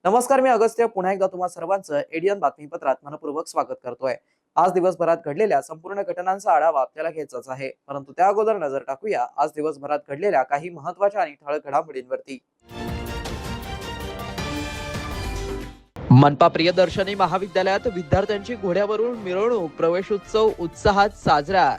नमस्कार, मी अगस्त्य पुन्हा एकदा तुम्हा सर्वांचं एडियन बातमीपत्रात मनपूर्वक स्वागत करतोय। आज दिवसभरात घडलेल्या संपूर्ण घटनांचा आढावा आपल्याला घ्यायचाच आहे, परंतु त्या अगोदर नजर टाकूया आज दिवसभरात घडलेल्या काही महत्त्वाच्या आणि ठळक घडामोडींवरती। मनपा प्रियदर्शनी महाविद्यालयात विद्यार्थ्यांची घोड्यावरून मिरवणूक, प्रवेशोत्सव उत्साहात साजरा।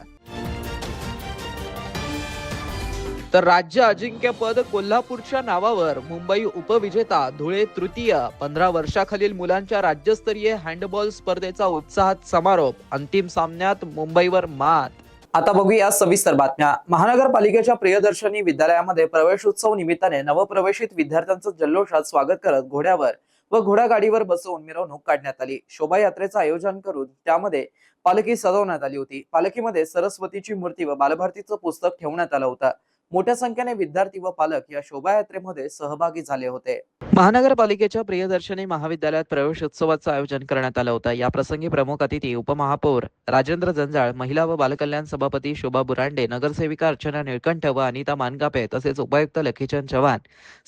तर राज्य अजिंक्यपद कोल्हापूरच्या नावावर, मुंबई उपविजेता, धुळे तृतीय। 15 वर्षाखालील मुलांच्या राज्यस्तरीय हँडबॉल स्पर्धेचा उत्साहात समारोप, अंतिम सामन्यात मुंबईवर मात। आता बघूया सविस्तर बातम्या। महानगरपालिकेच्या प्रियदर्शनी विद्यालयामध्ये प्रवेशोत्सव निमित्ताने नवप्रवेशित विद्यार्थ्यांचं जल्लोषात स्वागत करत घोड्यावर व घोडागाडीवर बसवून मिरवणूक काढण्यात आली। शोभायात्रेचं आयोजन करून त्यामध्ये पालखी सजवण्यात आली होती। पालखीमध्ये सरस्वतीची मूर्ती व बालभारतीचं पुस्तक ठेवण्यात आलं होतं। मोठ्या संख्येने विद्यार्थी व पालक या शोभायात्रेमध्ये सहभागी झाले होते। महानगरपालिकेच्या प्रियदर्शनी महाविद्यालयात प्रवेशोत्सवाचं आयोजन करण्यात आलं होतं। या प्रसंगी प्रमुख अतिथी उपमहापौर राजेंद्र जंजाळ, महिला व बालकल्याण सभापती शोभा बुरांडे, नगरसेविका अर्चना निळकंठ व अनिता मानकापे, तसेच उपायुक्त लखीचंद चव्हाण,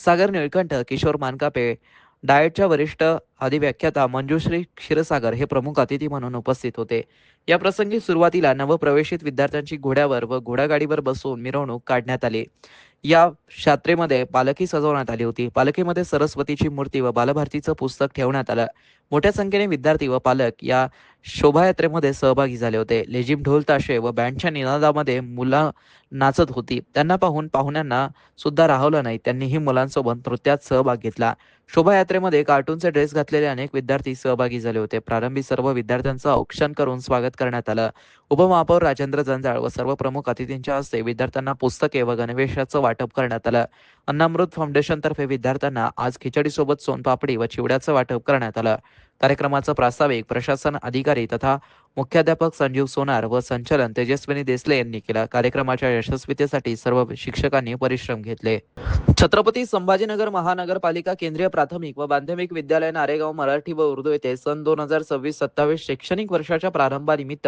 सागर निळकंठ, किशोर मानकापे, डाएटच्या वरिष्ठ अधिव्याख्याता मंजुश्री क्षीरसागर हे प्रमुख अतिथी म्हणून उपस्थित होते। या प्रसंगी सुरुवातीला नवप्रवेशित विद्यार्थ्यांची घोड्यावर व घोडागाडीवर बसवून मिरवणूक काढण्यात आली। या यात्रेमध्ये पालखी सजवण्यात आली होती। पालखीमध्ये सरस्वतीची मूर्ती व बालभारतीचं पुस्तक ठेवण्यात आलं। मोठ्या संख्येने विद्यार्थी व पालक या शोभायात्रेमध्ये सहभागी झाले होते। लेझिम, ढोल ताशे व बँडच्या निनादामध्ये मुलं नाचत होती। त्यांना पाहून पाहुण्यांना सुद्धा राहवलं नाही, त्यांनीही मुलांसोबत नृत्यात सहभाग घेतला। शोभायात्रेमध्ये कार्टूनचे ड्रेस घातलेले अनेक विद्यार्थी सहभागी झाले होते। प्रारंभी सर्व विद्यार्थ्यांचं औक्षण करून स्वागत करण्यात आलं। उपमहापौर राजेंद्र जंजाळ व सर्व प्रमुख अतिथींच्या हस्ते विद्यार्थ्यांना पुस्तके व गणवेशाचं वाटप करण्यात आलं। अन्नामृत फाउंडेशन तर्फे विद्यार्थ्यांना आज खिचडीसोबत सोनपापडी व चिवड्याचं वाटप करण्यात आलं। कार्यक्रमाचं प्रास्ताविक प्रशासन अधिकारी तथा मुख्याध्यापक संजीव सोनार व संचालन तेजस्विनी देसले यांनी केलं। कार्यक्रमाच्या यशस्वीतेसाठी सर्व शिक्षकांनी परिश्रम घेतले। छत्रपती संभाजीनगर महानगरपालिका केंद्रीय प्राथमिक व माध्यमिक विद्यालय नारेगाव मराठी व उर्दू येथे सन 2026-27 शैक्षणिक वर्षाच्या प्रारंभानिमित्त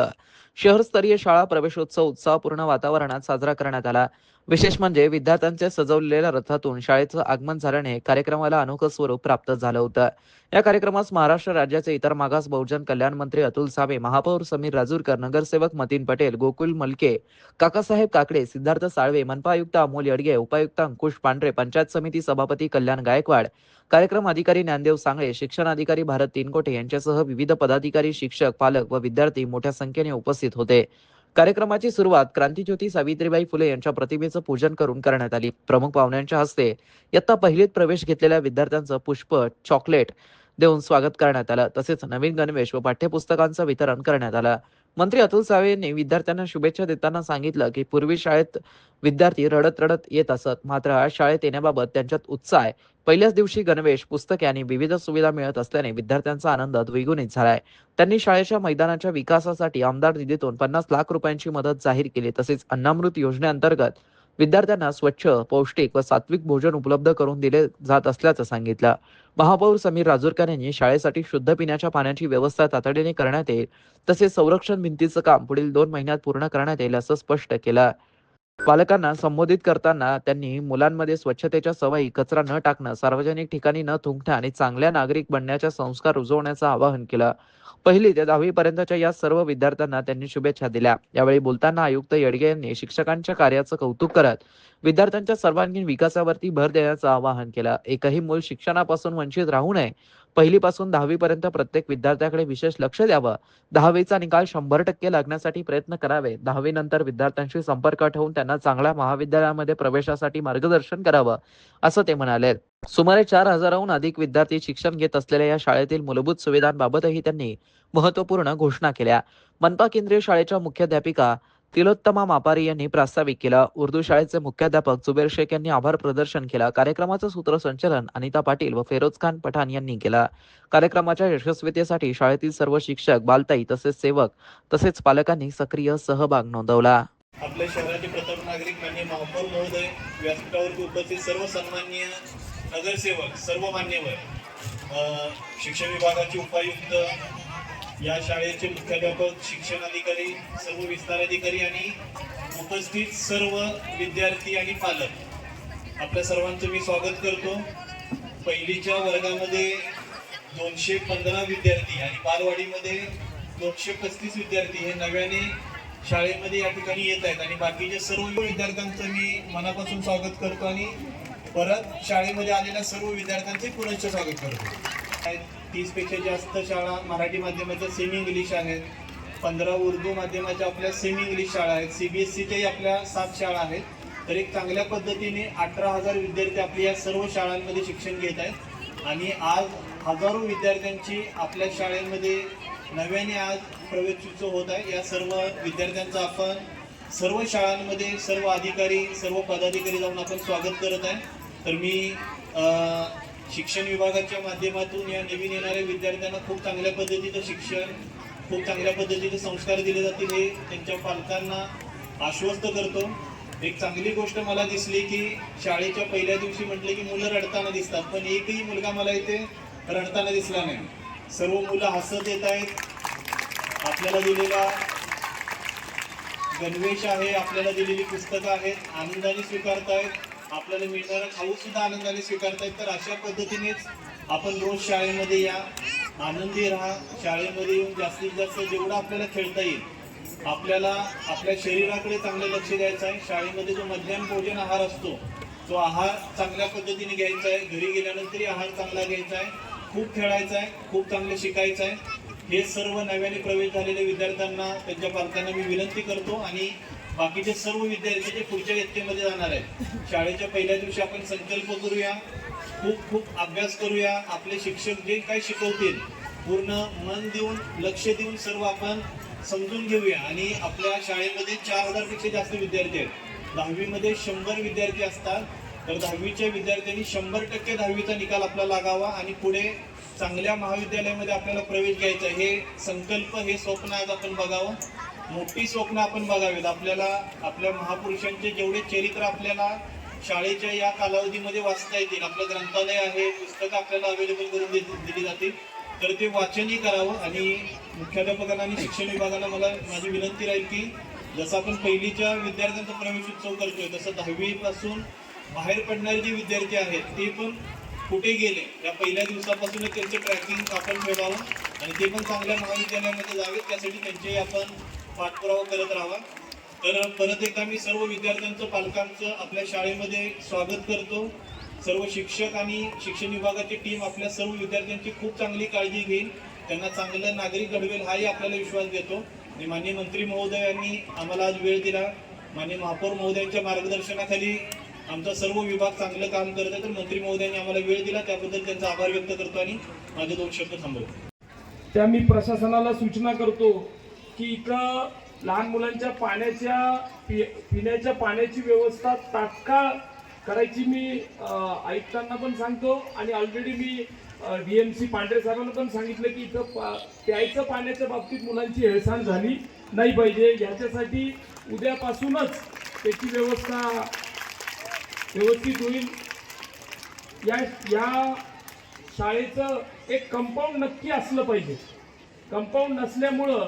शहरस्तरीय शाळा प्रवेशोत्सव उत्साहपूर्ण वातावरणात साजरा करण्यात आला। विशेष म्हणजे विद्यार्थ्यांच्या सजवलेल्या रथातून शाळेचं आगमन झाल्याने कार्यक्रमाला अनोखं स्वरूप प्राप्त झालं होतं। या कार्यक्रमास महाराष्ट्र राज्याचे इतर मागास बहुजन कल्याण मंत्री अतुल सावे, महापौर समीर राजूरकर, नगरसेवक मतीन पटेल, गोकुल मलके, काकासाहेब काकडे, सिद्धार्थ साळवे, मनपा आयुक्त अमोल येडगे, उपायुक्त अंकुश पांढरे, पंचायत समिती सभापती कल्याण गायकवाड, कार्यक्रम अधिकारी ज्ञानदेव सांगळे, शिक्षण अधिकारी भारत तीनकोटे यांच्यासह विविध पदाधिकारी, शिक्षक, पालक व विद्यार्थी मोठ्या संख्येने उपस्थित होते। कार्यक्रमाची सुरुवात क्रांतिज्योती सावित्रीबाई फुले यांच्या प्रतिमेचं पूजन करून करण्यात आली। प्रमुख पाहुण्यांच्या हस्ते इयत्ता पहिलीत प्रवेश घेतलेल्या विद्यार्थ्यांचं पुष्प, चॉकलेट देऊन स्वागत करण्यात आलं। तसेच नवीन गणवेश व पाठ्यपुस्तकांचं वितरण करण्यात आलं। मंत्री अतुल सावे यांनी विद्यार्थ्यांना शुभेच्छा देताना सांगितलं की पूर्वी शाळेत विद्यार्थी रडत रडत येत असत, मात्र आज शाळेत येण्याबाबत त्यांच्यात उत्साह आहे। पहिल्याच दिवशी गणवेश, पुस्तके आणि विविध सुविधा मिळत असल्याने विद्यार्थ्यांचा आनंद द्विगुणित झालाय। त्यांनी शाळेच्या मैदानाच्या विकासासाठी आमदार निधीतून 50 लाख रुपयांची मदत जाहीर केली। तसेच अन्नामृत योजनेअंतर्गत विद्यार्थ्यांना स्वच्छ, पौष्टिक व सात्विक भोजन उपलब्ध करून दिले जात असल्याचं सांगितलं। महापौर समीर राजूरकर यांनी शाळेसाठी शुद्ध पिण्याच्या पाण्याची व्यवस्था तातडीने करण्यात येईल, तसेच संरक्षण भिंतीचं काम पुढील 2 महिन्यात पूर्ण करण्यात येईल असं स्पष्ट केलं। पालकांना संबोधित करताना त्यांनी मुलांमध्ये स्वच्छतेच्या सवयी, कचरा न टाकणं, सार्वजनिक ठिकाणी न थुंकणं आणि चांगल्या नागरिक बनण्याचा संस्कार रुजवण्याचं आवाहन केलं। 1ली ते 10वी पर्यंतच्या या सर्व विद्यार्थ्यांना त्यांनी शुभेच्छा दिल्या। यावेळी बोलताना आयुक्त येडगे यांनी शिक्षकांच्या कार्याचं कौतुक करत विद्यार्थ्यांच्या सर्वांगीण विकासावरती भर देण्याचं आवाहन केलं। एकही मूल शिक्षणापासून वंचित राहू नये, 1ली पासून 10वी पर्यंत प्रत्येक विद्यार्थ्याकडे विशेष लक्ष द्यावं, 10वीचा निकाल 100% लागण्यासाठी प्रयत्न करावे, 10वी नंतर विद्यार्थ्यांशी संपर्क ठेवून त्यांना चांगल्या महाविद्यालयामध्ये प्रवेशासाठी मार्गदर्शन करावं, असं ते म्हणाले। सुमारे 4000हून अधिक विद्यार्थी शिक्षण घेत असलेल्या या शाळेतील मूलभूत सुविधांबाबतही त्यांनी महत्त्वपूर्ण घोषणा केल्या। मनपा केंद्रीय शाळेच्या मुख्याध्यापिका तिलोत्तमा मापारी यांनी प्रास्ताविक केला. उर्दू शाळेचे मुख्याध्यापक जुबेर शेख यांनी आभार प्रदर्शन केला. कार्यक्रमाचं सूत्रसंचालन अनिता पाटील व फेरोज खान पठाण यांनी केला. कार्यक्रमाच्या यशस्वीतेसाठी शाळेतील सर्व शिक्षक, बालताई तसेच सेवक तसेच पालकांनी सक्रिय सहभाग नोंदवला. आपल्या शहराचे प्रथम नागरिक माननीय महापौर महोदय, व्यासपीठावरती उपस्थित सर्व सन्माननीय नगरसेवक, सर्व मान्यवर, शिक्षण विभागाचे उपायुक्त, या शाळेचे मुख्याध्यापक, शिक्षण अधिकारी, सर्व विस्तार अधिकारी आणि उपस्थित सर्व विद्यार्थी आणि पालक, आपल्या सर्वांचं मी स्वागत करतो. पहिलीच्या वर्गामध्ये 215 विद्यार्थी आणि बालवाडीमध्ये 235 विद्यार्थी हे नव्याने शाळेमध्ये या ठिकाणी येत आहेत आणि बाकीच्या सर्व विद्यार्थ्यांचं मी मनापासून स्वागत करतो आणि परत शाळेमध्ये आलेल्या सर्व विद्यार्थ्यांचे पुनश्च स्वागत करतो. 30 पेक्षा जास्त शाळा मराठी माध्यमाच्या सेमी इंग्लिश आहेत, 15 उर्दू माध्यमाच्या आपल्या सेमी इंग्लिश शाळा आहेत, CBSEच्याही आपल्या 7 शाळा आहेत. तर एक चांगल्या पद्धतीने 18,000 विद्यार्थी आपल्या या सर्व शाळांमध्ये शिक्षण घेत आहेत आणि आज हजारो विद्यार्थ्यांची आपल्या शाळेमध्ये नव्याने आज प्रवेशोत्सव होत आहे. या सर्व विद्यार्थ्यांचं आपण सर्व शाळांमध्ये सर्व अधिकारी, सर्व पदाधिकारी जाऊन आपण स्वागत करत आहे. तर मी शिक्षण विभागाच्या माध्यमातून या नवीन येणाऱ्या विद्यार्थ्यांना खूप चांगल्या पद्धतीचं शिक्षण, खूप चांगल्या पद्धतीचे संस्कार दिले जातील हे त्यांच्या पालकांना आश्वस्त करतो. एक चांगली गोष्ट मला दिसली की शाळेच्या पहिल्या दिवशी म्हटले की मुलं रडताना दिसतात, पण एकही मुलगा मला इथे रडताना दिसला नाही. सर्व मुलं हसत येत आहेत. आपल्याला दिलेला गणवेश आहे, आपल्याला दिलेली पुस्तकं आहेत, आनंदाने स्वीकारतायत. आपल्याला मिळणारा खाऊ सुद्धा आनंदाने स्वीकारतायत. तर अशा पद्धतीनेच आपण रोज शाळेमध्ये या, आनंदी राहा. शाळेमध्ये येऊन जास्तीत जास्त जेवढं आपल्याला खेळता येईल, आपल्याला आपल्या शरीराकडे चांगलं लक्ष द्यायचं आहे. शाळेमध्ये जो मध्याह्न भोजन आहार असतो तो आहार चांगल्या पद्धतीने घ्यायचा आहे. घरी गेल्यानंतरही आहार चांगला घ्यायचा आहे. खूप खेळायचं आहे, खूप चांगलं शिकायचं आहे. हे सर्व नव्याने प्रवेश झालेल्या विद्यार्थ्यांना, त्यांच्या पालकांना मी विनंती करतो आणि बाकीचे सर्व विद्यार्थी जे पुढच्या इयत्तेमध्ये जाणार आहेत, शाळेच्या पहिल्या दिवशी आपण संकल्प करूया, खूप खूप अभ्यास करूया. आपले शिक्षक जे काही शिकवतील पूर्ण मन देऊन, लक्ष देऊन सर्व आपण समजून घेऊया. आणि आपल्या शाळेमध्ये 4,000 पेक्षा जास्त विद्यार्थी आहेत. 10वीमध्ये 100 विद्यार्थी असतात. तर 10वीच्या विद्यार्थ्यांनी 100% 10वीचा निकाल आपला लागावा आणि पुढे चांगल्या महाविद्यालयामध्ये आपल्याला प्रवेश घ्यायचा. हे संकल्प, हे स्वप्न आज आपण बघावं. मोठी स्वप्न आपण बघावीत. आपल्याला आपल्या महापुरुषांचे जेवढे चरित्र आपल्याला शाळेच्या या कालावधीमध्ये वाचता येतील, आपलं ग्रंथालय आहे, पुस्तकं आपल्याला अवेलेबल करून दिली जातील, तर ते वाचनही करावं. आणि मुख्याध्यापकांना आणि शिक्षण विभागाला माझी विनंती राहील की जसं आपण पहिलीच्या विद्यार्थ्यांचा प्रवेशोत्सव करतोय, तसं 10वी पासून बाहेर पडणारे जे विद्यार्थी आहेत ते पण कुठे गेले या पहिल्या दिवसापासूनच त्यांचं ट्रॅकिंग आपण ठेवावं आणि ते पण चांगल्या महाविद्यालयामध्ये जावेत. त्यासाठी त्यांचेही आपण पाठपुरावा करत राहावा. तर परत एकदा मी सर्व विद्यार्थ्यांचं, पालकांचं आपल्या शाळेमध्ये स्वागत करतो. सर्व शिक्षक आणि शिक्षण विभागाची टीम आपल्या सर्व विद्यार्थ्यांची खूप चांगली काळजी घेईल, त्यांना चांगलं नागरिक घडवेल हाही आपल्याला विश्वास देतो. आणि माननीय मंत्री महोदयांनी आम्हाला आज वेळ दिला. माननीय महापौर महोदयांच्या मार्गदर्शनाखाली आमचा सर्व विभाग चांगलं काम करत आहे. तर मंत्री महोदयांनी आम्हाला वेळ दिला त्याबद्दल त्यांचा आभार व्यक्त करतो आणि माझे 2 शब्द थांबवतो. त्या मी प्रशासनाला सूचना करतो की इथं लहान मुलांच्या पिण्याच्या पाण्याची व्यवस्था तात्काळ करायची मी आयुक्तांना पण सांगतो आणि ऑलरेडी मी DMC पांढरे साहेबांना पण सांगितलं की इथं प्यायचं पाण्याच्या बाबतीत मुलांची हेळसांड झाली नाही पाहिजे. याच्यासाठी उद्यापासूनच त्याची व्यवस्था व्यवस्थित होईल. या शाळेचं एक कंपाऊंड नक्की असलं पाहिजे. कंपाऊंड नसल्यामुळं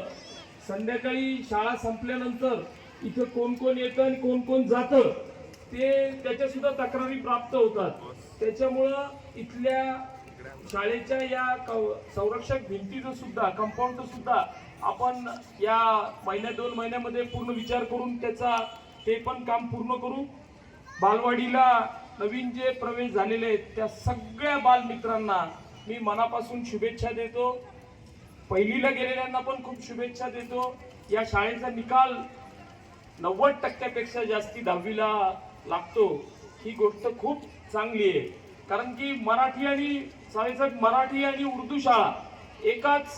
संध्याकाळी शाळा संपल्यानंतर इथं कोण कोण येतं आणि कोण कोण जातं ते त्याच्या सुद्धा तक्रारी प्राप्त होतात. त्याच्यामुळं इथल्या शाळेच्या या संरक्षक भिंतीचं सुद्धा, कंपाऊंडचं सुद्धा आपण या 1-2 महिन्यामध्ये पूर्ण विचार करून ते पण काम पूर्ण करू. बालवाडीला नवीन जे प्रवेश झालेले आहेत त्या सगळ्या बालमित्रांना मी मनापासून शुभेच्छा देतो. पहिलीला गेलेल्यांना पण खूप शुभेच्छा देतो. या शाळेचा निकाल 90% जास्ती 10वीला लागतो, ही गोष्ट खूप चांगली आहे. कारण की मराठी आणि उर्दू शाळा एकाच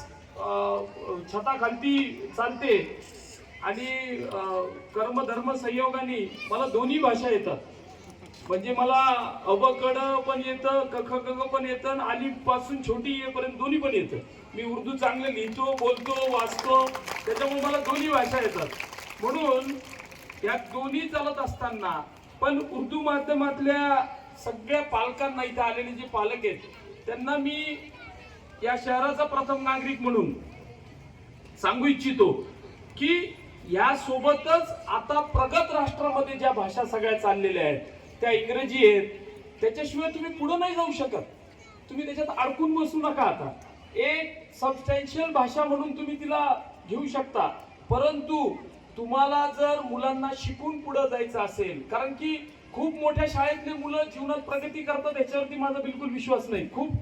छताखाली चालते. आणि कर्मधर्म संयोगाने मला दोन्ही भाषा येतात. म्हणजे मला अबकड पण येतं, क ख ग पण येतं, आणि अलिफ पासून छोटी येपर्यंत दोन्ही पण येतं. मी उर्दू चांगलं लिहितो, बोलतो, वाचतो, त्याच्यामुळे मला दोन्ही भाषा येतात. म्हणून या दोन्ही चालत असताना पण उर्दू माध्यमातल्या सगळ्या पालकांना, इथं आलेले जे पालक आहेत त्यांना मी या शहराचा प्रथम नागरिक म्हणून सांगू इच्छितो की या सोबतच आता प्रगत राष्ट्रामध्ये ज्या भाषा सगळ्या चाललेल्या आहेत त्या इंग्रजी आहेत. त्याच्याशिवाय तुम्ही पुढे नाही जाऊ शकत. तुम्ही त्याच्यात अडकून बसू नका. आता एक सबस्टॅन्शियल भाषा म्हणून तुम्ही तिला घेऊ शकता, परंतु तुम्हाला जर मुलांना शिकून पुढे जायचं असेल, कारण की खूप मोठ्या शाळेतले मुलं जीवनात प्रगती करतात याच्यावरती माझा बिलकुल विश्वास नाही. खूप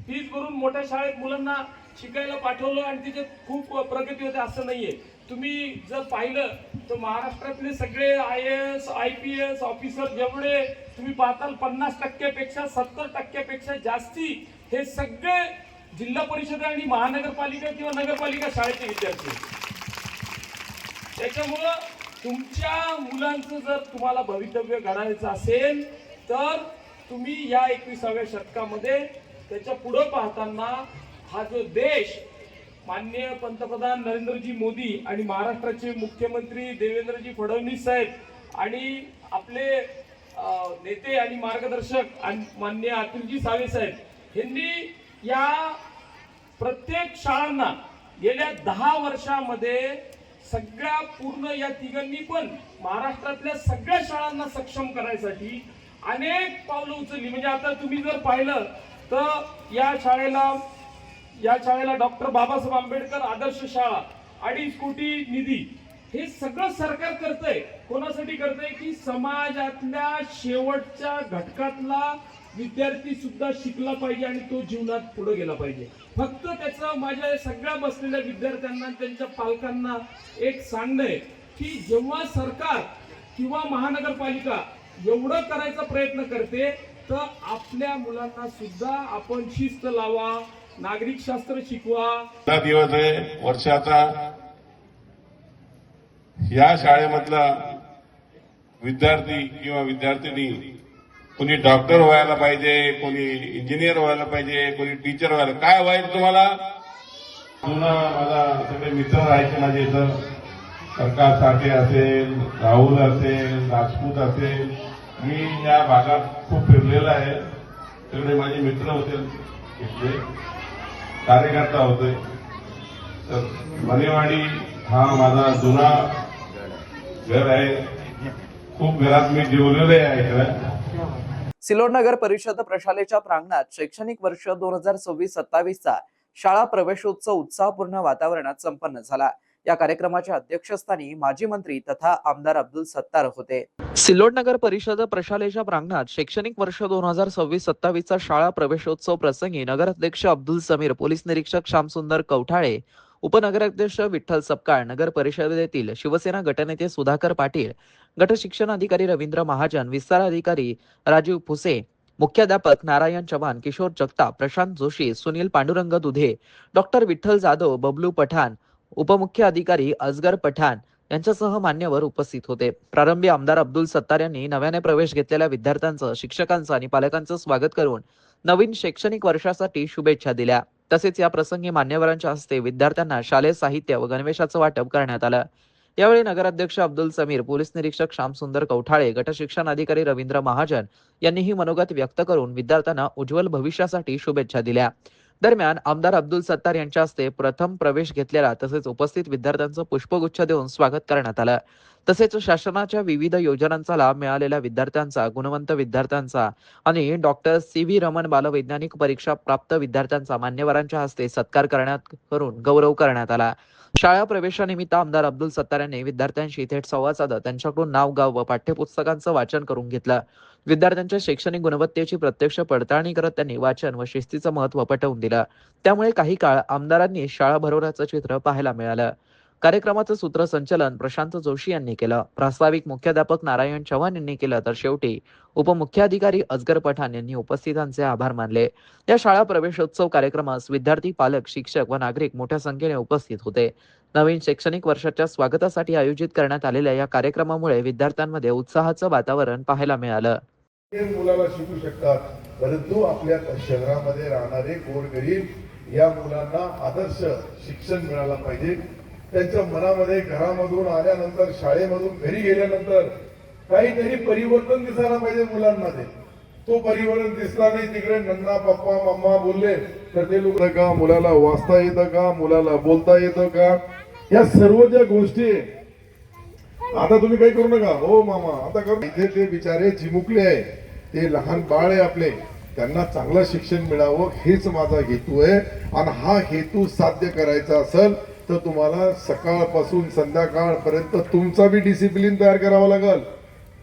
फीज भरून मोठ्या शाळेत मुलांना शिकायला पाठवलं आणि तिच्यात खूप प्रगती होते असं नाहीये. तुम्ही जर पाहिलं तर महाराष्ट्रातले सगळे IAS IPS ऑफिसर जेवढे तुम्ही पाहताल 50% 70% जास्ती हे सगळे जिल्हा परिषद आणि महानगरपालिका किंवा नगरपालिका शाळेचे विद्यार्थी. त्याच्यामुळं तुमच्या मुलांचं जर तुम्हाला भवितव्य घडायचं असेल तर तुम्ही या 21व्या शतकामध्ये त्याच्या पुढे पाहताना हा जो देश माननीय पंतप्रधान नरेंद्रजी मोदी आणि महाराष्ट्राचे मुख्यमंत्री देवेंद्रजी फडणवीस साहेब आणि आपले नेते आणि मार्गदर्शक माननीय अतुलजी सावे साहेब यांनी या प्रत्येक शाळांना गेल्या 10 वर्षामध्ये सगळ्या पूर्ण या तिघांनी पण महाराष्ट्रातल्या सगळ्या शाळांना सक्षम करायसाठी अनेक पावलं उचलली. म्हणजे आता तुम्ही जर पाहिलं तर या शाळेला डॉक्टर बाबासाहेब आंबेडकर आदर्श शाळा 2.5 कोटी निधी, हे सगळं सरकार करतंय. कोणासाठी करतंय की समाजातल्या शेवटच्या घटकातला विद्यार्थी सुद्धा शिकला पाहिजे आणि तो जीवनात पुढे गेला पाहिजे. फक्त त्याचं माझ्या सगळ्या बसलेल्या विद्यार्थ्यांना त्यांच्या पालकांना एक सांगणं आहे की जेव्हा सरकार किंवा महानगरपालिका एवढं करायचा प्रयत्न करते तर आपल्या मुलांना सुद्धा आपण शिस्त लावा, नागरिक शास्त्र शिकवा. दिवस आहे वर्षाचा. या शाळेमधला विद्यार्थी किंवा विद्यार्थिनी कोणी डॉक्टर व्हायला पाहिजे, कोणी इंजिनियर व्हायला पाहिजे, कोणी टीचर व्हायला. काय व्हायचं तुम्हाला? जुना माझा सगळे मित्र राहायचे माझे इथं. प्रकाश साठे असेल, राहुल असेल, राजपूत असेल. मी या भागात खूप फिरलेला आहे. सगळे माझे मित्र होते, इथले कार्यकर्ता होते. तर मनेवाडी हा माझा जुना घर आहे. खूप घरात मी जेवलेले आहे इकडे. सिल्लोड नगर परिषद प्रशालेच्या प्रांगणात शैक्षणिक वर्ष 2026-27चा शाळा प्रवेशोत्सव उत्साहपूर्ण वातावरणात संपन्न झाला. या कार्यक्रमाच्या अध्यक्षस्थानी माजी मंत्री तथा आमदार अब्दुल सत्तार होते. सिल्लोड नगर परिषद प्रशालेच्या प्रांगणात शैक्षणिक वर्ष 2026-27चा शाळा प्रवेशोत्सव प्रसंगी नगराध्यक्ष अब्दुल समीर, पोलीस निरीक्षक श्यामसुंदर कवठाळे, उपनगराध्यक्ष विठ्ठल सपकाळ, नगर परिषदेतील शिवसेना गटनेते सुधाकर पाटील, गट शिक्षण अधिकारी रवींद्र महाजन, विस्तार अधिकारी राजीव फुसे, मुख्याध्यापक नारायण चव्हाण, किशोर जगताप, प्रशांत जोशी, सुनील पांडुरंग दुधे, डॉक्टर विठ्ठल जाधव, बबलू पठाण, उपमुख्य अधिकारी अजगर पठाण यांच्यासह मान्यवर उपस्थित होते. प्रारंभी आमदार अब्दुल सत्तार यांनी नव्याने प्रवेश घेतलेल्या विद्यार्थ्यांचं, शिक्षकांचं आणि पालकांचं स्वागत करून नवीन शैक्षणिक वर्षासाठी शुभेच्छा दिल्या. तसेच या प्रसंगी मान्यवरांच्या हस्ते विद्यार्थ्यांना शालेय साहित्य व गणवेशाचं वाटप करण्यात आलं. यावेळी नगराध्यक्ष अब्दुल समीर, पोलीस निरीक्षक श्यामसुंदर कवठाळे, गट शिक्षण अधिकारी रवींद्र महाजन यांनीही मनोगत व्यक्त करून विद्यार्थ्यांना उज्ज्वल भविष्यासाठी शुभेच्छा दिल्या. दरम्यान आमदार अब्दुल सत्तार यांच्या हस्ते प्रथम प्रवेश घेतलेला तसेच उपस्थित विद्यार्थ्यांचं पुष्पगुच्छ देऊन स्वागत करण्यात आलं. तसेच शासनाच्या विविध योजनांचा लाभ मिळालेल्या विद्यार्थ्यांचा, गुणवंत विद्यार्थ्यांचा आणि डॉक्टर CV रमण बालवैज्ञानिक परीक्षा प्राप्त विद्यार्थ्यांचा मान्यवरांच्या हस्ते सत्कार करून गौरव करण्यात आला. शाळा प्रवेशानिमित्त आमदार अब्दुल सत्तार यांनी विद्यार्थ्यांशी थेट संवाद साधत त्यांच्याकडून नाव, गाव व पाठ्यपुस्तकांचं वाचन करून घेतलं. विद्यार्थ्यांच्या शैक्षणिक गुणवत्तेची प्रत्यक्ष पडताळणी करत त्यांनी वाचन व शिस्तीचं महत्त्व पटवून दिलं. त्यामुळे काही काळ आमदारांनी शाळा भरवण्याचं चित्र पाहायला मिळालं. कार्यक्रमाचं सूत्रसंचालन प्रशांत जोशी यांनी केलं. प्रास्ताविक मुख्याध्यापक नारायण चव्हाण यांनी केलं, तर शेवटी उपमुख्याधिकारी अजगर पठाण यांनी उपस्थितांचे आभार मानले. या शाळा प्रवेशोत्सव कार्यक्रमास विद्यार्थी, पालक, शिक्षक व नागरिक मोठ्या संख्येने उपस्थित होते. नवीन शैक्षणिक वर्षाच्या स्वागतासाठी आयोजित करण्यात आलेल्या या कार्यक्रमामुळे विद्यार्थ्यांमध्ये उत्साहाचं वातावरण पाहायला मिळालं. मुलाला शिकू शकतात, परंतु आपल्या शहरामध्ये राहणारे गोरगरीब या मुलांना आदर्श शिक्षण मिळालं पाहिजे. त्यांच्या मनामध्ये घरामधून आल्यानंतर, शाळेमधून घरी गेल्यानंतर काहीतरी परिवर्तन दिसायला पाहिजे मुलांमध्ये. तो परिवर्तन दिसला नाही, तिकडे नन्ना पप्पा मम्मा बोलले तर ते लोक का, मुलाला वाचता येतं का, मुलाला बोलता येतं का, या सर्व ज्या गोष्टी आता तुम्ही काही करू नका हो मामा आता करू. इथे ते बिचारे चिमुकले आहे, ते लहान बाळ आहे आपले, त्यांना चांगलं शिक्षण मिळावं हेच माझा हेतू आहे. आणि हा हेतू साध्य करायचा असेल तर तुम्हाला सकाळपासून संध्याकाळपर्यंत तुमचा बी डिसिप्लिन तयार करावा लागेल.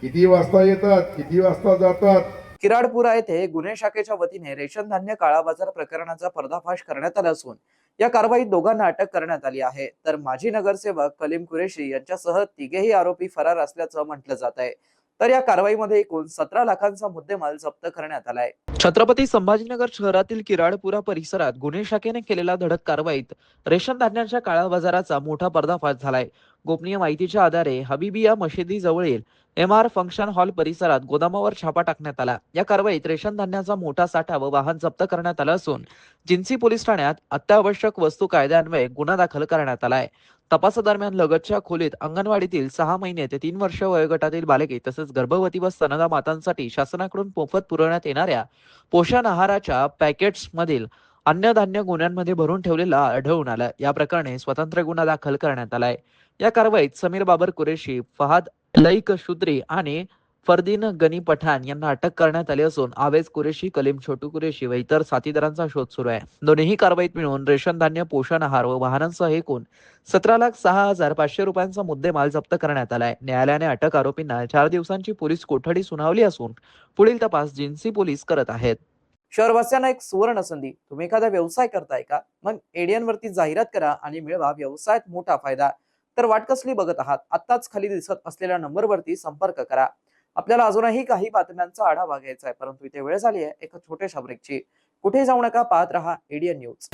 किती वाजता येतात, किती वाजता जातात. किराडपुरा येथे गुन्हे शाखेच्या वतीने रेशन धान्य काळाबाजार प्रकरणाचा पर्दाफाश करण्यात आला असून या कारवाईत दोघांना अटक करण्यात आली आहे. तर माजी नगरसेवक कलीम कुरेशी यांच्यासह तिघेही आरोपी फरार असल्याचं म्हटलं जात आहे. तर या कारवाईमध्ये एकूण 17 लाखांचा मुद्देमाल जप्त करण्यात आलाय. छत्रपती संभाजीनगर शहरातील किराडपुरा परिसरात गुन्हे शाखेने केलेल्या धडक कारवाईत रेशन धान्याच्या काळा बाजाराचा मोठा पर्दाफाश झालाय. गोपनीय माहितीच्या आधारे हबीबिया मशिदी जवळील MR फंक्शन हॉल परिसरात गोदामावर छापा टाकण्यात आला. या कारवाईत रेशन धान्याचा मोठा साठा व वाहन जप्त करण्यात आलं असून जिन्सी पोलीस ठाण्यात अत्यावश्यक वस्तू कायद्यान्वये गुन्हा दाखल करण्यात आलाय. तपासादरम्यान लगतच्या खोलीत अंगणवाडीतील 6 महिने ते 3 वर्ष वयोगटातील बालके तसेच गर्भवती व स्तनदा मातांसाठी शासनाकडून मोफत पुरवण्यात येणाऱ्या पोषण आहाराच्या पॅकेट्स मधील अन्नधान्य गुन्ह्यांमध्ये भरून ठेवलेला आढळून आलं. या प्रकरणी स्वतंत्र गुन्हा दाखल करण्यात आलाय. या कारवाईत समीर बाबर कुरेशी, फहाद लईक शुद्री आणि फरदीन गनी पठाण यांना अटक करण्यात आली असून आवेज कुरेशी, कलीम छोटू कुरेशी व इतर साथीदारांचा शोध सुरू आहे. दोन्ही कारवाईत मिळून रेशन धान्य, पोषण आहार व वाहनांसह एकूण 17,06,500 रुपयांचा मुद्देमाल जप्त करण्यात आलाय. न्यायालयाने अटक आरोपींना 4 दिवसांची पोलीस कोठडी सुनावली असून पुढील तपास जिन्सी पोलीस करत आहेत. शहरवासियांना एक सुवर्ण संधी. तुम्ही एखादा व्यवसाय करताय का? मग एडियन वरती जाहिरात करा आणि मिळवा व्यवसायात मोठा फायदा. तर वाट कसली बघत आहात? आत्ताच खाली दिसत असलेल्या नंबरवरती संपर्क करा. आपल्याला अजूनही काही बातम्यांचा आढावा घ्यायचा आहे, परंतु इथे वेळ झाली आहे एका छोट्याशा ब्रेकची. कुठे जाऊ नका, पाहत रहा एडियन न्यूज.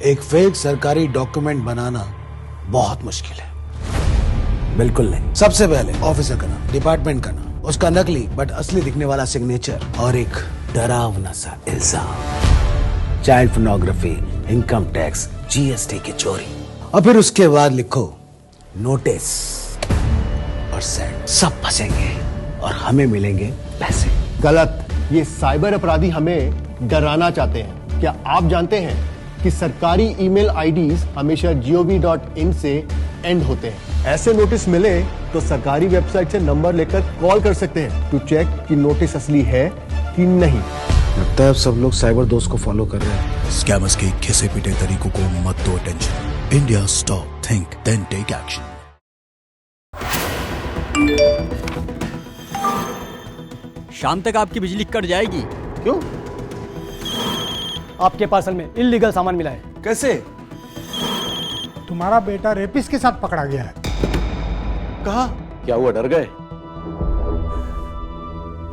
एक फेक सरकारी डॉक्यूमेंट बनाना बहुत मुश्किल है। बिल्कुल नहीं। सबसे पहले ऑफिसर का नाम, डिपार्टमेंट का नाम, उसका नकली बट असली दिखने वाला सिग्नेचर और एक डरावना सा इल्जाम, child pornography, income tax, GST की चोरी, और फिर उसके बाद लिखो नोटिस और सेंड। सब फंसेंगे और हमें मिलेंगे पैसे। गलत। ये साइबर अपराधी हमें डराना चाहते हैं। क्या आप जानते हैं कि सरकारी ईमेल आईडीज हमेशा gov.in से एंड होते हैं। ऐसे नोटिस मिले तो सरकारी वेबसाइट से नंबर लेकर कॉल कर सकते हैं टू चेक कि नोटिस असली है कि नहीं। लगता है अब सब लोग साइबर दोस्त को फॉलो कर रहे हैं। स्कैमर्स के घिसे पिटे तरीकों को मत दो tension. India stop, think then take action. शाम तक आपकी बिजली कट जाएगी। क्यों? आपके पार्सल में इल्लीगल सामान मिला है। कैसे? तुम्हारा बेटा रेपिस्ट के साथ पकड़ा गया है। कहा? क्या हुआ, डर गए?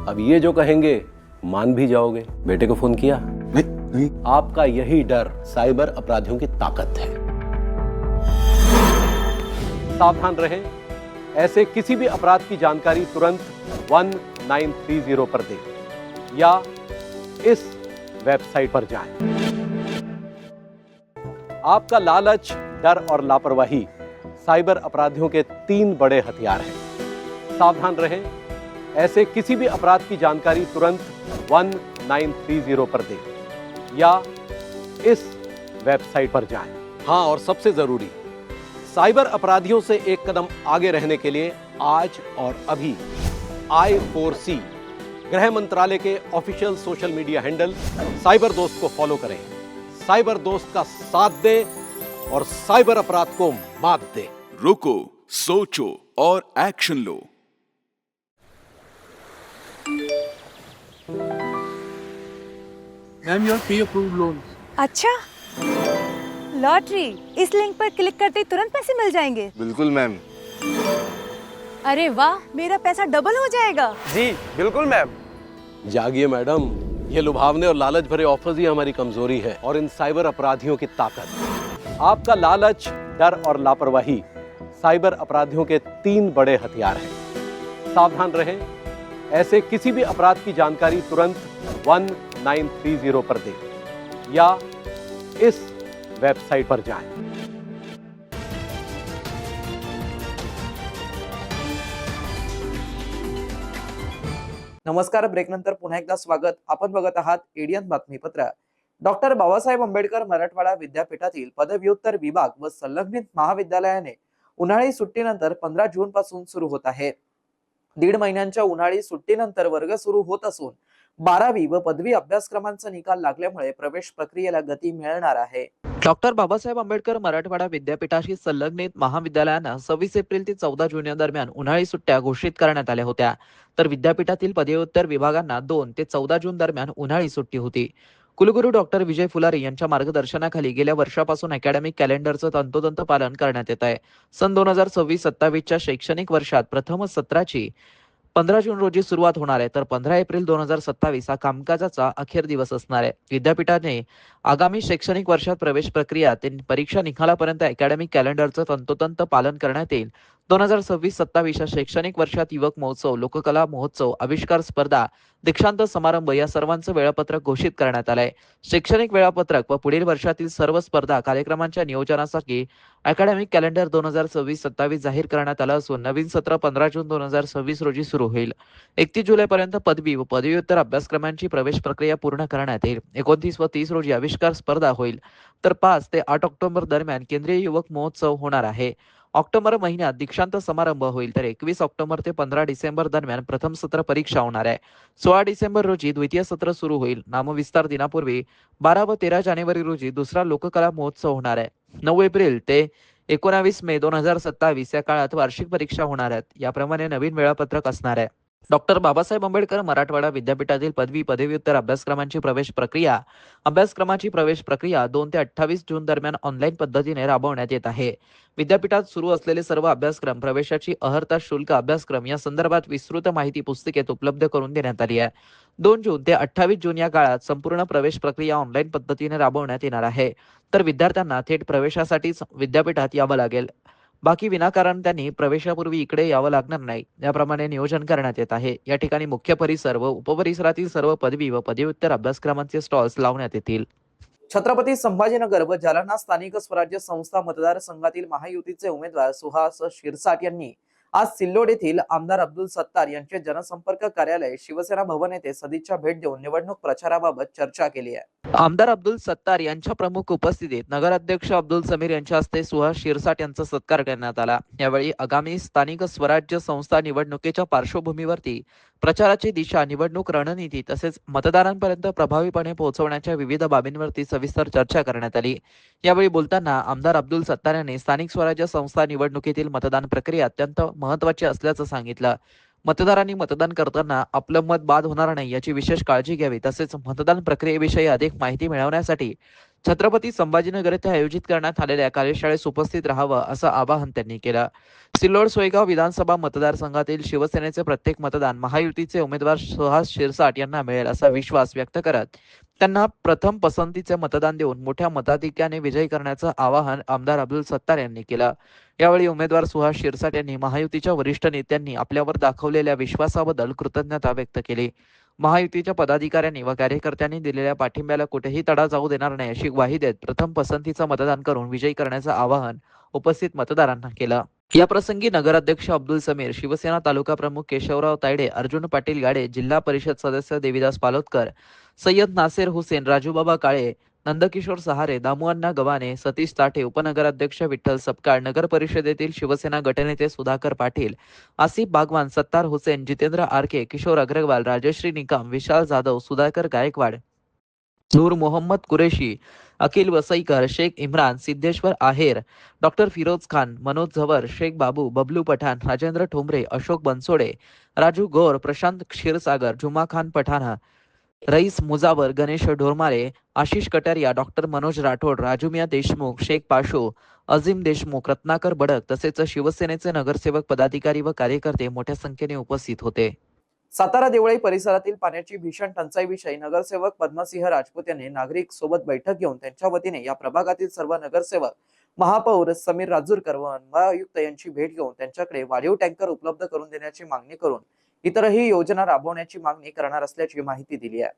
अब ये जो कहेंगे मान भी जाओगे। बेटे को फोन किया? नहीं। आपका यही डर साइबर अपराधियों की ताकत है। सावधान रहें, ऐसे किसी भी अपराध की जानकारी तुरंत 1930 पर दें या इस वेबसाइट पर जाएं। आपका लालच, डर और लापरवाही साइबर अपराधियों के 3 बड़े हथियार हैं। सावधान रहें, ऐसे किसी भी अपराध की जानकारी तुरंत 1930 पर दें या इस वेबसाइट पर जाएं। हाँ, और सबसे जरूरी, साइबर अपराधियों से एक कदम आगे रहने के लिए आज और अभी I4C गृह मंत्रालय के official social media handle cyber दोस्त को फॉलो करें। साइबर दोस्त का साथ दें और साइबर अपराध को मात दें। रुको, सोचो और action low. Ma'am your pre approved loan. अच्छा, लॉटरी इस लिंक पर क्लिक करते ही तुरंत पैसे मिल जाएंगे। बिल्कुल मैम। अरे वाह, मेरा पैसा डबल हो जाएगा। जी बिल्कुल मैम। जागिए मैडम, ये लुभावने और लालच भरे ऑफर्स ही हमारी कमजोरी है और इन साइबर अपराधियों की ताकत। आपका लालच, डर और लापरवाही साइबर अपराधियों के 3 बड़े हथियार हैं। सावधान रहें, ऐसे किसी भी अपराध की जानकारी तुरंत 1930 पर दें या इस वेबसाइट पर जाएं। नमस्कार. ब्रेकनंतर पुन्हा एकदा स्वागत. आपण बघत आहात एडियन बातमीपत्र. डॉक्टर बाबासाहेब आंबेडकर मराठवाडा विद्यापीठातील पदव्युत्तर विभाग व संलग्नित महाविद्यालयाने उन्हाळी सुट्टीनंतर 15 जून पासून सुरू होत आहे. 1.5 महिन्यांच्या उन्हाळी सुट्टीनंतर वर्ग सुरू होत असून 12वी व पदवी अभ्यासक्रमांचा निकाल लागल्यामुळे प्रवेश प्रक्रियेला गती मिळणार आहे. डॉक्टर बाबासाहेब आंबेडकर मराठवाडा विद्यापीठाशी संलग्नित महाविद्यालयांना 26 एप्रिल ते 14 जून या दरम्यान उन्हाळी सुट्ट्या घोषित करण्यात आल्या होत्या. तर विद्यापीठातील पदव्युत्तर विभागांना 2 ते 14 जून दरम्यान उन्हाळी सुट्टी होती. कुलगुरू डॉक्टर विजय फुलारी यांच्या मार्गदर्शनाखाली गेल्या वर्षापासून अकॅडमिक कॅलेंडरचं तंतोतंत पालन करण्यात येत आहे. सन 2026-27 शैक्षणिक वर्षात प्रथम सत्राची 15 जून रोजी सुरुवात होणार आहे, तर 15 एप्रिल 2027 हा कामकाजाचा अखेर दिवस असणार आहे. विद्यापीठाने आगामी शैक्षणिक वर्षात प्रवेश प्रक्रिया ते परीक्षा निकालापर्यंत अकॅडमिक कॅलेंडरचं तंतोतंत पालन करण्यात येईल. 2026-27 शैक्षणिक वर्षात युवक महोत्सव, लोककला महोत्सव, आविष्कार स्पर्धा, दीक्षांत समारंभ या सर्वांचं वेळापत्रक घोषित करण्यात आलंय. शैक्षणिक वेळापत्रक व पुढील वर्षातील सर्व स्पर्धा कार्यक्रमांच्या नियोजनासाठी अकॅडमिक कॅलेंडर 2026-27 जाहीर करण्यात आलं असून नवीन सत्र 15 जून 2026 रोजी सुरू होईल. 31 जुलैपर्यंत पदवी व पदव्युत्तर अभ्यासक्रमांची प्रवेश प्रक्रिया पूर्ण करण्यात येईल. 29 व 30 रोजी आविष्कार स्पर्धा होईल, तर 5 ते 8 ऑक्टोबर दरम्यान केंद्रीय युवक महोत्सव होणार आहे. ऑक्टोबर महिन्यात दीक्षांत समारंभ होईल, तर 21 ऑक्टोबर ते 15 डिसेंबर दरम्यान प्रथम सत्र परीक्षा होणार आहे. 16 डिसेंबर रोजी द्वितीय सत्र सुरू होईल. नामविस्तार दिनापूर्वी 12 व 13 जानेवारी रोजी दुसरा लोककला महोत्सव होणार आहे. 9 एप्रिल ते 19 मे 2027 या काळात वार्षिक परीक्षा होणार आहेत. याप्रमाणे नवीन वेळापत्रक असणार आहे. डॉक्टर बाबासाहेब आंबेडकर मराठवाडा विद्यापीठातील पदवी पदव्युत्तर अभ्यासक्रमाची प्रवेश प्रक्रिया 2 ते 28 जून दरम्यान ऑनलाईन पद्धतीने राबवण्यात येत आहे. विद्यापीठात सुरू असलेले सर्व अभ्यासक्रम, प्रवेशाची अर्हता, शुल्क, अभ्यासक्रम या संदर्भात विस्तृत माहिती पुस्तिकेत उपलब्ध करून देण्यात आली आहे. 2 जून ते 28 जून या काळात संपूर्ण प्रवेश प्रक्रिया ऑनलाईन पद्धतीने राबवण्यात येणार आहे. तर विद्यार्थ्यांना थेट प्रवेशासाठीच विद्यापीठात यावं लागेल. बाकी विनाकारण त्यांनी प्रवेशापूर्वी इकडे यावं लागणार नाही, याप्रमाणे नियोजन करण्यात येत आहे. या ठिकाणी मुख्य परिसर व उपपरिसरातील सर्व पदवी व पदव्युत्तर अभ्यासक्रमांचे स्टॉल्स लावण्यात येतील. छत्रपती संभाजीनगर व जालना स्थानिक स्वराज्य संस्था मतदारसंघातील महायुतीचे उमेदवार सुहास शिरसाट यांनी आज सिल्लोड येथील आमदार अब्दुल सत्तार यांचे जनसंपर्क कार्यालय शिवसेना भवन येथे सदिच्छा भेट देऊन निवडणूक प्रचाराबाबत चर्चा केली आहे. आमदार अब्दुल सत्तार यांच्या प्रमुख उपस्थितीत नगराध्यक्ष अब्दुल समीर यांच्या हस्ते सुहास शिरसाट यांचा सत्कार करण्यात आला. यावेळी आगामी स्थानिक स्वराज्य संस्था निवडणुकीच्या पार्श्वभूमीवरती प्रचाराची दिशा, निवडणूक रणनीती तसेच मतदारांपर्यंत प्रभावीपणे पोहोचवण्याच्या विविध बाबींवरती सविस्तर चर्चा करण्यात आली. यावेळी बोलताना आमदार अब्दुल सत्तार यांनी स्थानिक स्वराज्य संस्था निवडणुकीतील मतदान प्रक्रिया अत्यंत महत्त्वाची असल्याचं सांगितलं. मतदारांनी मतदान करताना आपलं मत बाद होणार नाही याची विशेष काळजी घ्यावी, तसेच मतदान प्रक्रियेविषयी अधिक माहिती मिळवण्यासाठी छत्रपती संभाजीनगर येथे आयोजित करण्यात आलेल्या कार्यशाळेस उपस्थित राहावं असं आवाहन त्यांनी केलं. सिल्लोड सोयगाव विधानसभा मतदारसंघातील शिवसेनेचे प्रत्येक मतदान महायुतीचे उमेदवार सुहास शिरसाट यांना मिळेल असा विश्वास व्यक्त करत त्यांना प्रथम पसंतीचे मतदान देऊन मोठ्या मताधिक्याने विजयी करण्याचं आवाहन आमदार अब्दुल सत्तार यांनी केलं. यावेळी उमेदवार सुहास शिरसाट यांनी महायुतीच्या वरिष्ठ नेत्यांनी आपल्यावर दाखवलेल्या विश्वासाबद्दल कृतज्ञता व्यक्त केली. महायुतीच्या पदाधिकाऱ्यांनी व कार्यकर्त्यांनी दिलेल्या पाठिंब्याला कुठेही तडा जाऊ देणार नाही अशी ग्वाही देत प्रथम पसंतीचं मतदान करून विजयी करण्याचं आवाहन उपस्थित मतदारांना केलं. या प्रसंगी नगराध्यक्ष अब्दुल समीर, शिवसेना तालुका प्रमुख केशवराव तायडे, अर्जुन पाटील गाडे, जिल्हा परिषद सदस्य देविदास पालोदकर, सय्यद नासेर हुसेन, राजूबाबा काळे, नंदकिशोर सहारे, दामुअण्णा गव्हाणे, सतीश ताठे, उपनगराध्यक्ष विठ्ठल सपकाळ, नगर परिषदेतील शिवसेना गटनेते सुधाकर पाटील, आसिफ बागवान, सत्तार हुसेन, जितेंद्र आरके, किशोर अग्रवाल, राजश्री निकम, विशाल जाधव, सुधाकर गायकवाड, नूर मोहम्मद कुरेशी, अखिल वसईकर, शेख इम्रान, सिद्धेश्वर आहेर, डॉक्टर फिरोज खान, मनोज झवर, शेख बाबू, बबलू पठाण, राजेंद्र ठोंबरे, अशोक बनसोडे, राजू गौर, प्रशांत क्षीरसागर, जुमा खान पठाण, रईस मुजावर, गणेश ढोरमारे, आशिष कटारिया, डॉक्टर मनोज राठोड, राजूमिया देशमुख, शेख पाशो, अजीम देशमुख, रत्नाकर बडक तसेच शिवसेनेचे नगरसेवक, पदाधिकारी व कार्यकर्ते मोठ्या संख्येने उपस्थित होते. सातारा देवळाई परिसरातील पाण्याची भीषण टंचाईविषयी नगरसेवक पद्मसिंह राजपूत यांनी नागरिक सोबत बैठक घेऊन त्यांच्या वतीने या प्रभागातील सर्व नगरसेवक, महापौर समीर राजूरकर व आयुक्त यांची भेट घेऊन त्यांच्याकडे वाढीव टँकर उपलब्ध करून देण्याची मागणी करून इतरही योजना राबवण्याची मागणी करणार असल्याची माहिती दिली आहे.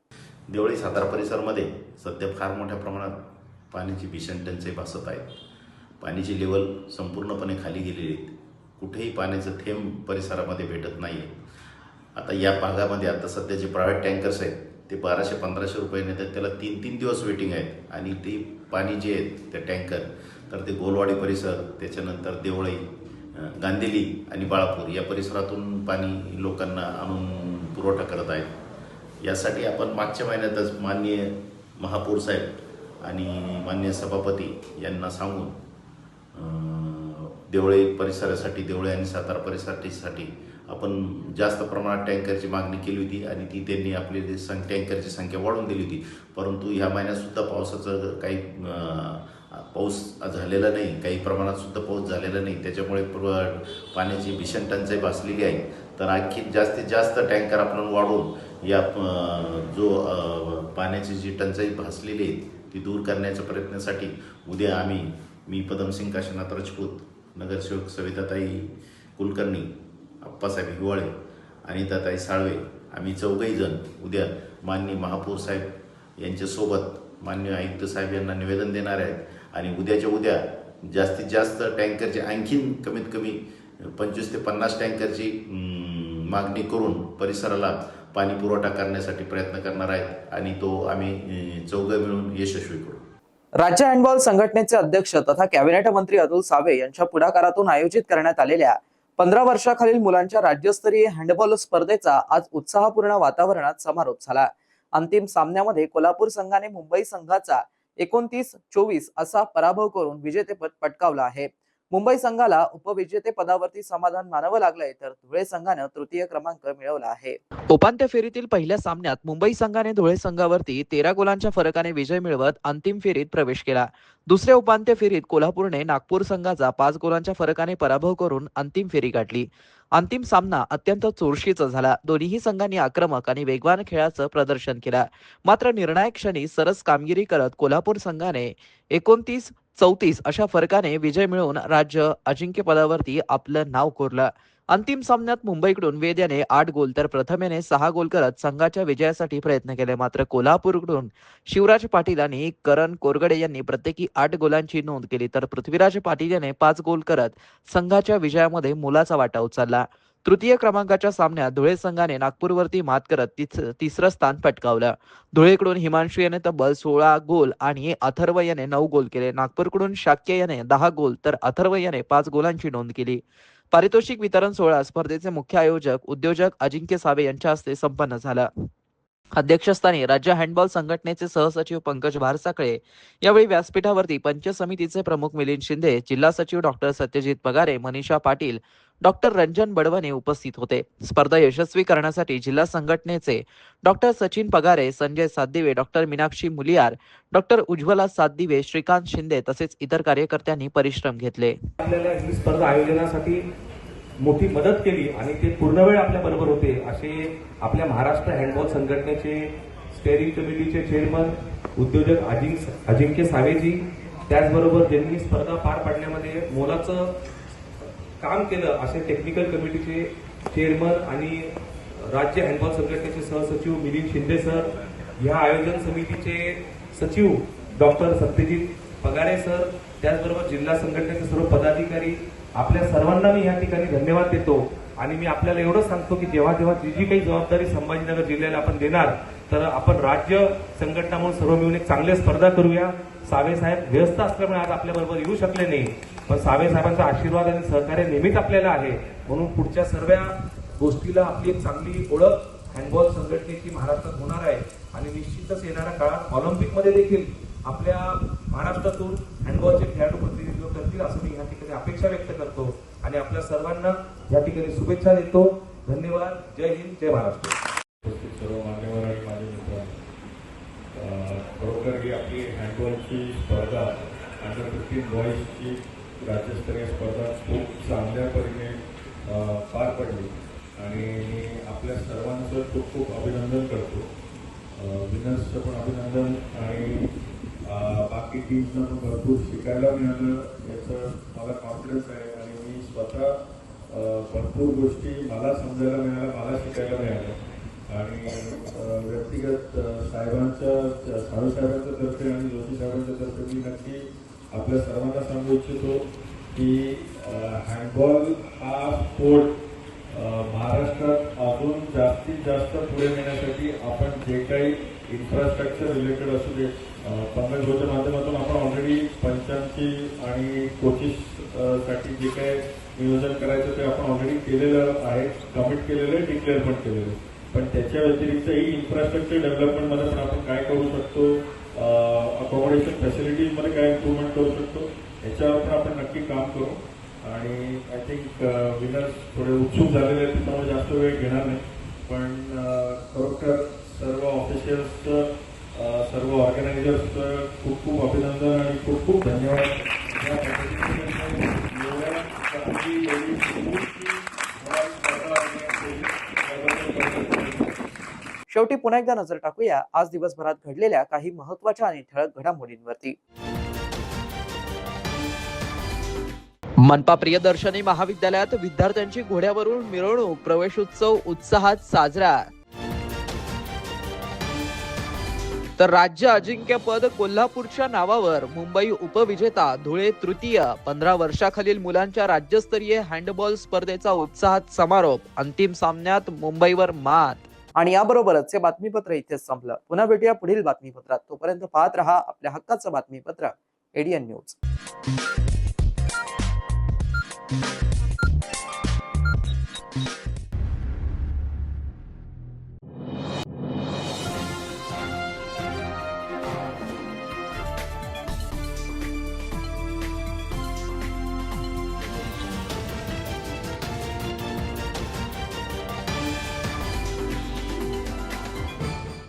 देवळी सातारा परिसरामध्ये सध्या फार मोठ्या प्रमाणात पाण्याची भीषण टंचाई भासत आहे. पाण्याची लेवल संपूर्णपणे खाली गेलेली आहे. कुठेही पाण्याचं थेंब परिसरामध्ये भेटत नाही आहे. आता या भागामध्ये आता सध्या जे प्रायव्हेट टँकर्स आहेत ते 1200-1500 रुपये नेतात, त्याला 3-3 दिवस वेटिंग आहेत. आणि ते पाणी जे आहेत ते टँकर तर ते गोलवाडी परिसर, त्याच्यानंतर देवळी, गांधेली आणि बाळापूर या परिसरातून पाणी लोकांना आणून पुरवठा करत आहेत. यासाठी आपण मागच्या महिन्यातच माननीय महापौर साहेब आणि माननीय सभापती यांना सांगून देवळी परिसरासाठी, देवळी आणि सातारा परिसरासाठी आपण जास्त प्रमाणात टँकरची मागणी केली होती आणि ती त्यांनी आपली टँकरची संख्या वाढवून दिली होती. परंतु ह्या महिन्यातसुद्धा पावसाचं काही पाऊस झालेला नाही, काही प्रमाणात सुद्धा पाऊस झालेला नाही. त्याच्यामुळे पाण्याची भीषण टंचाई भासलेली आहे. तर आणखी जास्तीत जास्त टँकर आपण वाढवून या पाण्याची जी टंचाई भासलेली आहे ती दूर करण्याच्या प्रयत्नासाठी उद्या मी पद्मसिंह काशीनाथ राजपूत, नगरसेवक सविताताई कुलकर्णी, अप्पासाहेब हिवाळे, अनिताताई साळवे, आम्ही 4घी जण उद्या माननीय महापौर साहेब यांच्यासोबत माननीय आयुक्त साहेब यांना निवेदन देणार आहेत. आणि उद्याच्या उद्या जास्तीत जास्त टँकरची आणखीन कमीत कमी 25 ते 50 टँकरची मागणी करून परिसराला पाणी पुरवठा करण्यासाठी प्रयत्न करणार आहेत आणि तो आम्ही 4घे मिळून यशस्वी करू. राज्य हँडबॉल संघटनेचे अध्यक्ष तथा कॅबिनेट मंत्री अतुल सावे यांच्या पुढाकारातून आयोजित करण्यात आलेल्या 15 वर्षाखालील मुलांच्या राज्यस्तरीय हँडबॉल स्पर्धेचा आज उत्साहपूर्ण वातावरणात समारोप झाला. अंतिम सामन्यामध्ये कोल्हापूर संघाने मुंबई संघाचा 29-24 असा पराभव करून विजेतेपद पटकावलं आहे. मुंबई संघाला उपविजेते पदावरती समाधान मानावं लागलंय, तर धुळे संघानं तृतीय क्रमांक मिळवला आहे. उपांत्य फेरीतील पहिल्या सामन्यात मुंबई संघाने धुळे संघावरती 13 गोलांच्या फरकाने विजय मिळवत अंतिम फेरीत प्रवेश केला. दुसऱ्या उपांत्य फेरीत कोल्हापूरने नागपूर संघाचा 5 गोलांच्या फरकाने पराभव करून अंतिम फेरी गाठली. अंतिम सामना अत्यंत चुरशीचा झाला. दोन्ही संघांनी आक्रमक आणि वेगवान खेळाचं प्रदर्शन केलं. मात्र निर्णायक क्षणी सरस कामगिरी करत कोल्हापूर संघाने 29-34 अशा फरकाने विजय मिळवून राज्य अजिंक्यपदावरती आपलं नाव कोरलं. अंतिम सामन्यात मुंबईकडून वेद याने 8 गोल तर प्रथम याने 6 गोल करत संघाच्या विजयासाठी प्रयत्न केले. मात्र कोल्हापूरकडून शिवराज पाटील आणि करण कोरगडे यांनी प्रत्येकी 8 गोलांची नोंद केली, तर पृथ्वीराज पाटील याने 5 गोल करत संघाच्या विजयामध्ये मोलाचा वाटा उचलला. तृतीय क्रमांकाच्या सामन्यात धुळे संघाने नागपूरवरती मात करत तिसरं स्थान पटकावलं. धुळेकडून हिमांशू याने तब्बल 16 गोल आणि अथर्व याने 9 गोल केले. नागपूरकडून शाक्य याने 10 गोल तर अथर्व याने 5 गोलांची नोंद केली. पारितोषिक वितरण सोहळा स्पर्धेचे मुख्य आयोजक उद्योजक अजिंक्य सावे यांच्या हस्ते संपन्न झाला. अध्यक्षस्थानी राज्य हँडबॉल संघटनेचे सहसचिव पंकज भारसाकळे, यावेळी व्यासपीठावरती पंच समितीचे प्रमुख मिलिंद शिंदे, जिल्हा सचिव डॉक्टर सत्यजित पगारे, मनीषा पाटील, डॉक्टर रंजन बडवणे उपस्थित होते. स्पर्धा यशस्वी करण्यासाठी जिल्हा संघटनेचे doctor Sachin Pagare, Sanjay Satdive, doctor Meenakshi Muliyar, doctor Ujjwala Satdive, Shrikant Shinde तसेच इतर कार्यकर्त्यांनी परिश्रम घेतले. आपल्याला ही स्पर्धा आयोजनासाठी मोठी मदत केली आणि ते पूर्णवेळ आपल्या बरोबर होते असे आपल्या महाराष्ट्र हँडबॉल संघटनेचे स्टेअरिंग कमिटीचे चेअरमन उद्योजक अजिंक्य सावेजी, त्याचबरोबर ज्यांनी स्पर्धा पार पाडण्यामध्ये मोलाचं काम केलं असे टेक्निकल कमिटीचे चेअरमन आणि राज्य हँडबॉल संघटनेचे सहसचिव मिलिंद शिंदे सर, ह्या आयोजन समितीचे सचिव डॉक्टर सत्यजित पगारे सर, त्याचबरोबर जिल्हा संघटनेचे सर्व पदाधिकारी, आपल्या सर्वांना मी या ठिकाणी धन्यवाद देतो. आणि मी आपल्याला एवढं सांगतो की जेव्हा जेव्हा जी काही जबाबदारी संभाजीनगर जिल्ह्याला आपण देणार तर आपण राज्य संघटना म्हणून सर्व मिळून एक चांगली स्पर्धा करूया. सावे साहेब व्यस्त असल्यामुळे आज आपल्याबरोबर येऊ शकले नाही, पण सावे साहेबांचा आशीर्वाद आणि सहकार्य नेहमीच आपल्याला आहे. म्हणून पुढच्या सर्व गोष्टीला आपली एक चांगली ओळख हँडबॉल संघटनेची महाराष्ट्रात होणार आहे आणि निश्चितच येणाऱ्या काळात ऑलिम्पिकमध्ये देखील आपल्या महाराष्ट्रातून हँडबॉलचे खेळाडू प्रतिनिधित्व करतील असं मी या ठिकाणी अपेक्षा व्यक्त करतो आणि आपल्या सर्वांना या ठिकाणी शुभेच्छा देतो. धन्यवाद. जय हिंद, जय महाराष्ट्र. सर्व मान्यवर आणि माझे मित्र हँडबॉलची स्पर्धा अंडर-15 बॉईजची राज्यस्तरीय स्पर्धा खूप चांगल्या परीने पार पडली आणि मी आपल्या सर्वांचं खूप खूप अभिनंदन करतो. विनर्सचं पण अभिनंदन आणि बाकी टीम्सना पण भरपूर शिकायला मिळालं याचं मला कॉन्फिडन्स आहे आणि मी स्वतः भरपूर गोष्टी मला समजायला मिळाल्या, मला शिकायला मिळाल्या आणि व्यक्तिगत साहेबांच्या तर्फे आणि जोशी साहेबांच्या तर्फे मी नक्की आपल्या सर्वांना सांगू इच्छितो की हँडबॉल हा स्पोर्ट महाराष्ट्रात अजून जास्तीत जास्त पुढे नेण्यासाठी आपण जे काही इन्फ्रास्ट्रक्चर रिलेटेड असू दे, पंकज भाऊच्या माध्यमातून आपण ऑलरेडी पंचांची आणि कोचेससाठी जे काही नियोजन करायचं ते आपण ऑलरेडी केलेलं आहे, कमिट केलेलं आहे, डिक्लेअर पण केलेलं आहे. पण त्याच्या व्यतिरिक्त ही इन्फ्रास्ट्रक्चर डेव्हलपमेंटमध्ये पण आपण काय करू शकतो, अकोमोडेशन फॅसिलिटीजमध्ये काय इम्प्रूव्हमेंट करू शकतो याच्यावर पण आपण नक्की काम करू. आणि आय थिंक विनर्स थोडे उत्सुक झालेले आहेत, त्यामुळे जास्त वेळ घेणार नाही. पण खरोखर सर्व ऑफिशियल्सचं, सर्व ऑर्गनायझर्सचं खूप खूप अभिनंदन आणि खूप खूप धन्यवाद. या शेवटी पुन्हा एकदा नजर टाकूया आज दिवसभरात घडलेल्या काही महत्त्वाच्या आणि ठळक घडामोडींवरती. मनपा प्रियदर्शनी महाविद्यालयात विद्यार्थ्यांची घोड्यावरून मिरवणूक, प्रवेशोत्सव उत्साहात साजरा. तर राज्य अजिंक्यपद कोल्हापूरच्या नावावर मुंबई उपविजेता धुळे तृतीय 15 वर्षाखालील मुलांच्या राज्यस्तरीय हँडबॉल स्पर्धेचा उत्साहात समारोप. अंतिम सामन्यात मुंबईवर मात. आणि याबरोबरच हे बातमीपत्र इथेच संपलं. पुन्हा भेटूया पुढील बातमीपत्रात. तोपर्यंत पाहत रहा आपल्या हक्काचं बातमीपत्र ADN न्यूज.